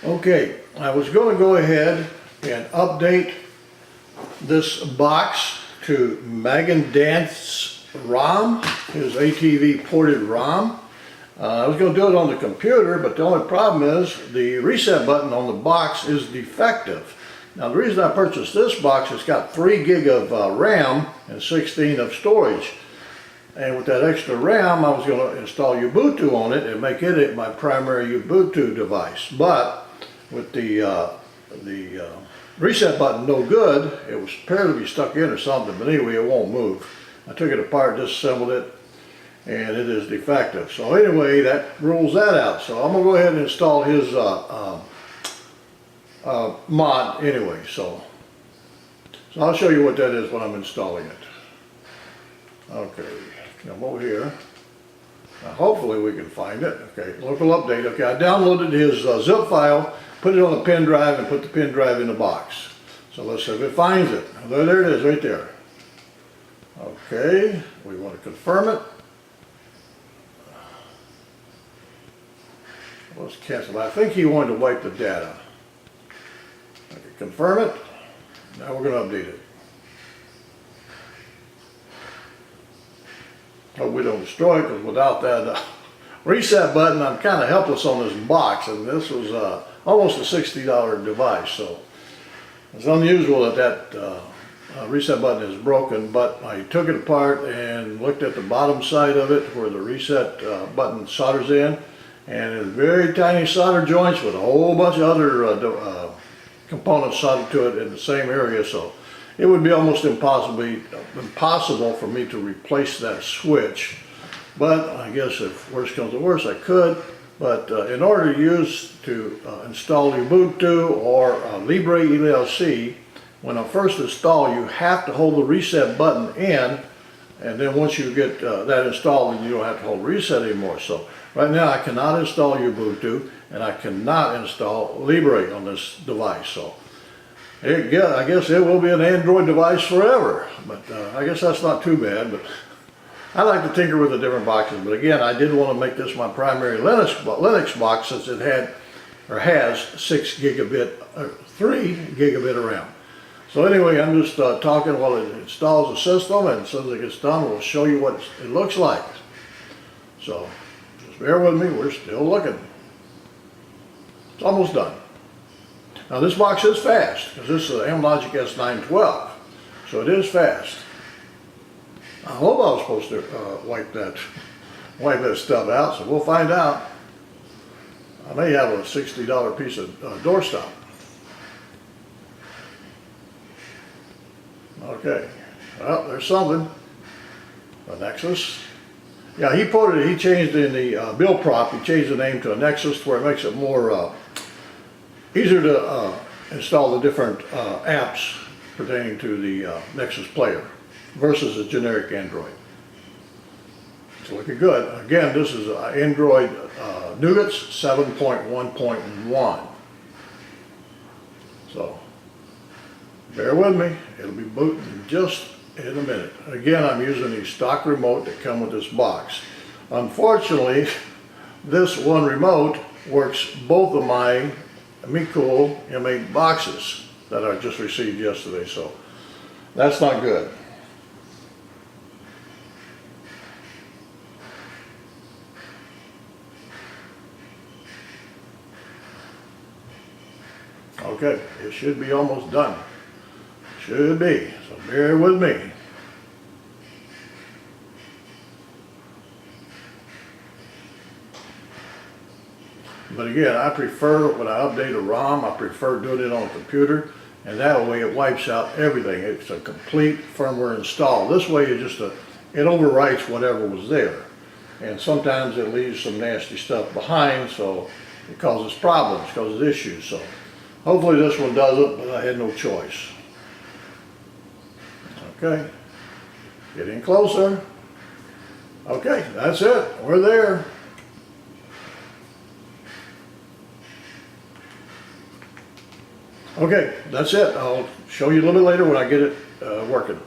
Okay, I was going to go ahead and update this box to Magendanz ROM, his ATV ported ROM. I was going to do it on the computer, but the only problem is the reset button on the box is defective. Now the reason I purchased this box, it's got 3 gig of RAM and 16 of storage. And with that extra RAM, I was going to install Ubuntu on it and make it my primary Ubuntu device. But with the reset button no good, it was appeared to be stuck in or something, but anyway, it won't move. I took it apart, disassembled it, and it is defective. So anyway, that rules that out. So I'm going to go ahead and install his mod anyway. So I'll show you what that is when I'm installing it. Okay, come over here. Now hopefully we can find it. Okay, local update. Okay, I downloaded his zip file, put it on the pen drive, and put the pen drive in the box. So let's see if it finds it. There it is, right there. Okay, we want to confirm it. Let's cancel it. I think he wanted to wipe the data. Okay, confirm it. Now we're going to update it. Hope we don't destroy it, because without that reset button, I'm kind of helpless on this box, and this was almost a $60 device, so it's unusual that reset button is broken. But I took it apart and looked at the bottom side of it where the reset button solders in, and it's very tiny solder joints with a whole bunch of other components soldered to it in the same area, so it would be almost impossible for me to replace that switch. But I guess if worse comes to worse, I could. But in order to install Ubuntu or Libre ELC, when I first install, you have to hold the reset button in, and then once you get that installed, then you don't have to hold reset anymore. So right now I cannot install Ubuntu, and I cannot install Libre on this device. So I guess it will be an Android device forever, but I guess that's not too bad. But I like to tinker with the different boxes, but again, I did want to make this my primary Linux box, since it has 3 gigabit of RAM. So anyway, I'm just talking while it installs the system, and as soon as it gets done, we'll show you what it looks like. So just bear with me, we're still looking. It's almost done. Now this box is fast, because this is an Amlogic S912, so it is fast. I hope I was supposed to wipe that stuff out, so we'll find out. I may have a $60 piece of doorstop. Okay, well, there's something. A Nexus. Yeah, he changed in the build prop, he changed the name to a Nexus, where it makes it more easier to install the different apps pertaining to the Nexus player versus a generic Android. It's looking good. Again, this is Android Nougat 7.1.1. So bear with me, it'll be booting just in a minute. Again, I'm using the stock remote that come with this box. Unfortunately, this one remote works both of my MeCool M8 boxes that I just received yesterday, so that's not good. Okay, it should be almost done. Should be, so bear with me. But again, I prefer, when I update a ROM, I prefer doing it on a computer, and that way it wipes out everything. It's a complete firmware install. This way it overwrites whatever was there. And sometimes it leaves some nasty stuff behind, so it causes problems, causes issues. So hopefully this one does it, but I had no choice. Okay, getting closer. Okay, that's it, we're there. Okay, that's it. I'll show you a little bit later when I get it working.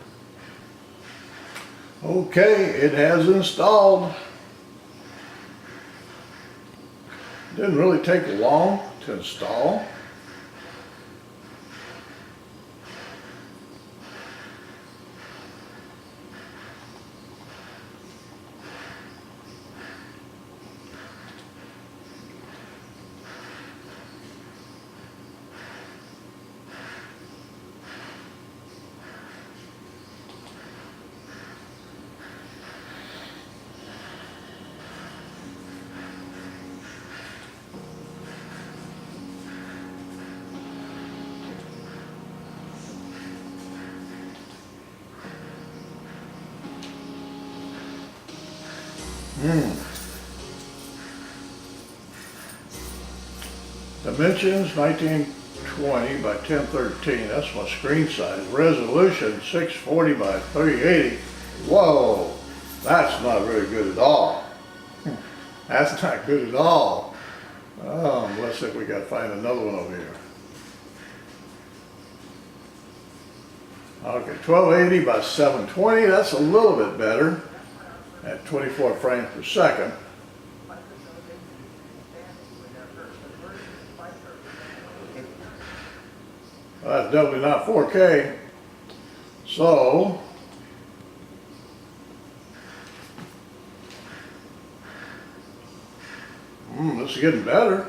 Okay, it has installed. Didn't really take long. to install. Dimensions 1920 by 1013. That's my screen size. Resolution 640 by 380. Whoa, that's not very good at all. That's not good at all. Oh, let's see if we got to find another one over here. Okay, 1280 by 720. That's a little bit better at 24 frames per second. That's definitely not 4K. So, this is getting better.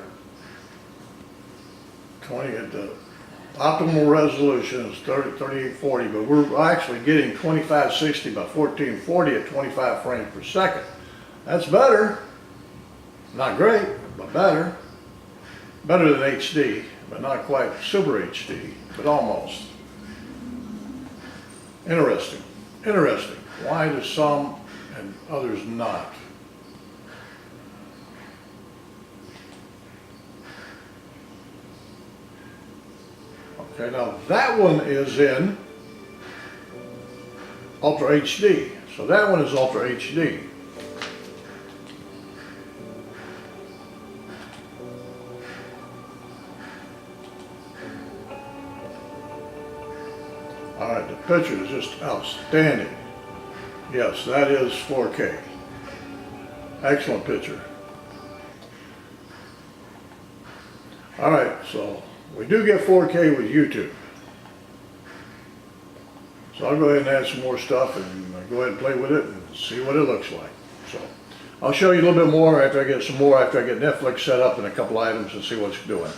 20 at the optimal resolution is 3840, but we're actually getting 2560 by 1440 at 25 frames per second. That's better. Not great, but better. Better than HD, but not quite super HD, but almost. Interesting. Interesting. Why do some and others not? Okay, now that one is in Ultra HD. So that one is Ultra HD. All right, the picture is just outstanding. Yes, that is 4K. Excellent picture. All right, so we do get 4K with YouTube. So I'll go ahead and add some more stuff and go ahead and play with it and see what it looks like. So I'll show you a little bit more after I get some more, after I get Netflix set up and a couple items and see what it's doing.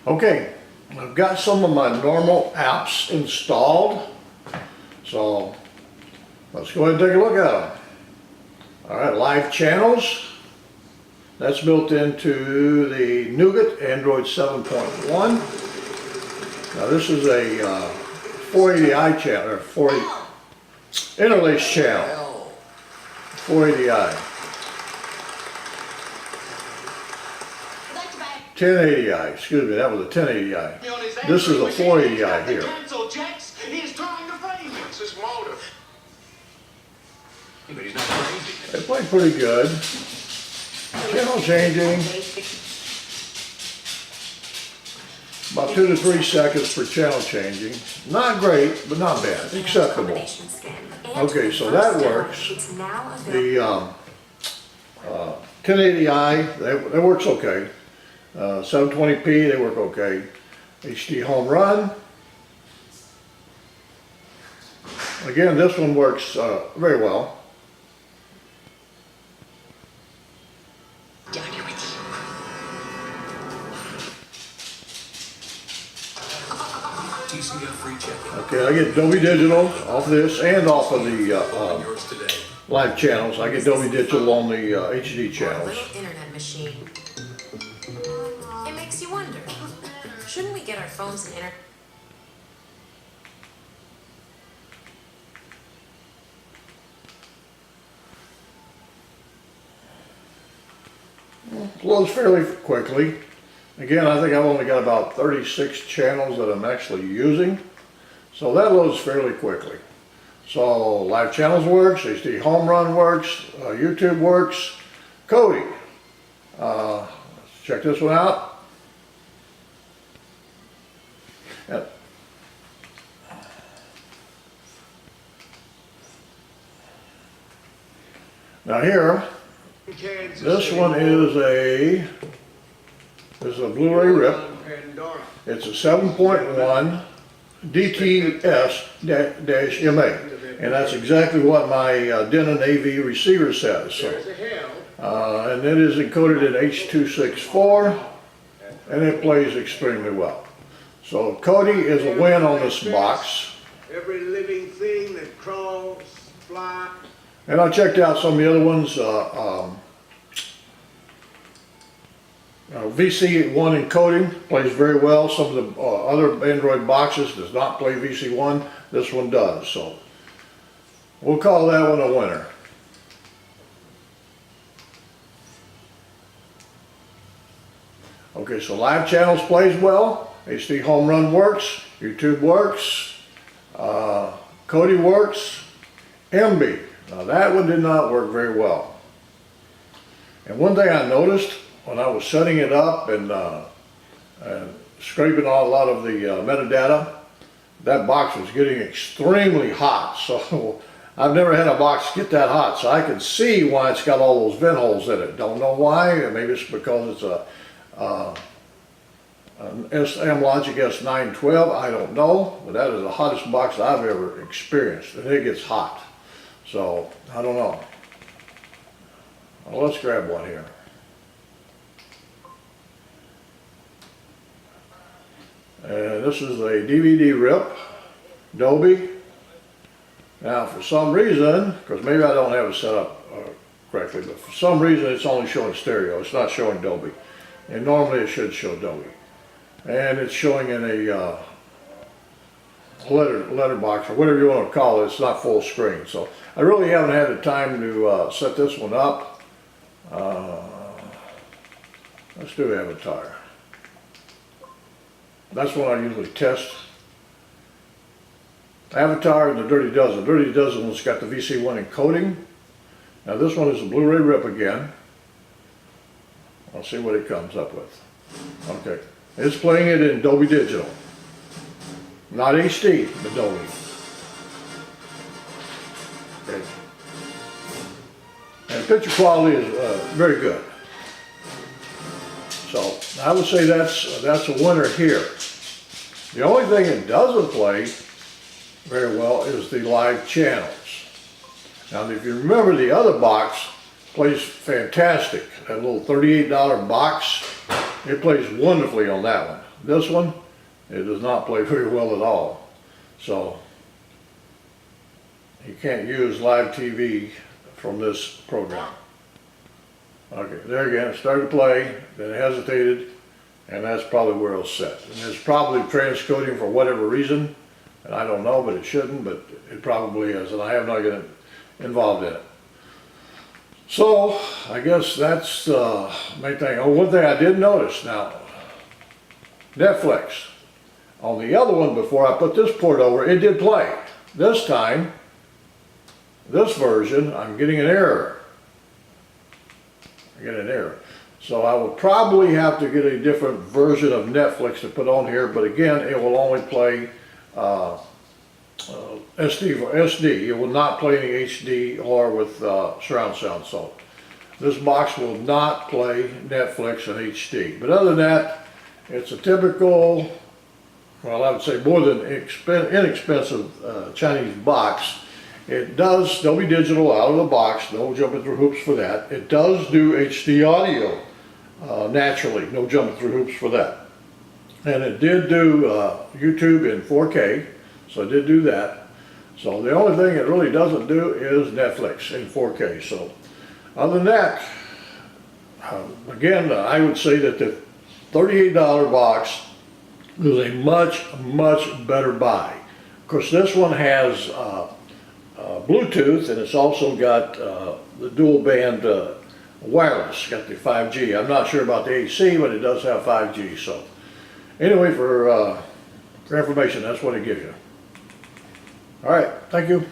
Okay, I've got some of my normal apps installed. So let's go ahead and take a look at them. All right, live channels. That's built into the Nougat Android 7.1. Now this is a 480i channel, or 480 interlace channel, 480i. 1080i, excuse me, that was a 1080i. This is a 480i here. They play pretty good. Channel changing, about 2 to 3 seconds per channel changing. Not great, but not bad, acceptable. Okay, so that works. The 1080i, that works okay. 720p, they work okay. HD home run. Again, this one works very well. Okay, I get Dolby Digital off this and off of the live channels. I get Dolby Digital on the HD channels. Internet machine. It makes you wonder, shouldn't we get our phones and internet? Loads fairly quickly. Again, I think I've only got about 36 channels that I'm actually using. So that loads fairly quickly. So live channels works, HD home run works, YouTube works, Kodi. Let's check this one out. Yep. Now here, this one is a This is a Blu-ray rip. It's a 7.1 DTS-M8, and that's exactly what my Denon AV receiver says. So, and it is encoded in H.264, and it plays extremely well. So Cody is a win on this box. Every living thing that crawls, flies. And I checked out some of the other ones. VC1 encoding plays very well. Some of the other Android boxes does not play VC1. This one does. So we'll call that one a winner. Okay, so live channels plays well. HD Home Run works. YouTube works. Kodi works. MB. Now that one did not work very well. And one thing I noticed when I was setting it up and scraping a lot of the metadata, that box was getting extremely hot. So I've never had a box get that hot. So I can see why it's got all those vent holes in it. Don't know why. Maybe it's because it's an SM Logic S912. I don't know. But that is the hottest box I've ever experienced. And it gets hot. So I don't know. Well, let's grab one here. And this is a DVD rip, Dolby. Now for some reason, because maybe I don't have it set up correctly, but for some reason it's only showing stereo, it's not showing Dolby. And normally it should show Dolby. And it's showing in a letterbox or whatever you want to call it, it's not full screen. So I really haven't had the time to set this one up. Let's do Avatar. That's what I usually test. Avatar and the Dirty Dozen. The Dirty Dozen one's got the VC1 encoding. Now this one is a Blu-ray rip again. I'll see what it comes up with. Okay, it's playing it in Dolby Digital. Not HD, but Dolby. Okay. And picture quality is very good. So I would say that's a winner here. The only thing it doesn't play very well is the live channels. Now if you remember, the other box plays fantastic. That little $38 box, it plays wonderfully on that one. This one, it does not play very well at all. So you can't use live TV from this program. Okay, there again, it started to play, then it hesitated, and that's probably where it's set. And it's probably transcoding for whatever reason, and I don't know, but it shouldn't, but it probably is, and I have not get involved in it. So, I guess that's the main thing. Oh, one thing I did notice now, Netflix. On the other one, before I put this port over, it did play. This time, this version, I'm getting an error. I get an error. So I will probably have to get a different version of Netflix to put on here, but again, it will only play SD for SD. It will not play any HD or with surround sound. So this box will not play Netflix in HD. But other than that, it's a typical, well, I would say more than inexpensive Chinese box. It does Dolby Digital out of the box, no jumping through hoops for that. It does do HD audio naturally, no jumping through hoops for that. And it did do YouTube in 4K, so it did do that. So the only thing it really doesn't do is Netflix in 4K. So other than that, again, I would say that the $38 box is a much better buy. Of course, this one has Bluetooth, and it's also got the dual band wireless, got the 5G. I'm not sure about the AC, but it does have 5G. So anyway, for information, that's what it gives you. All right, thank you.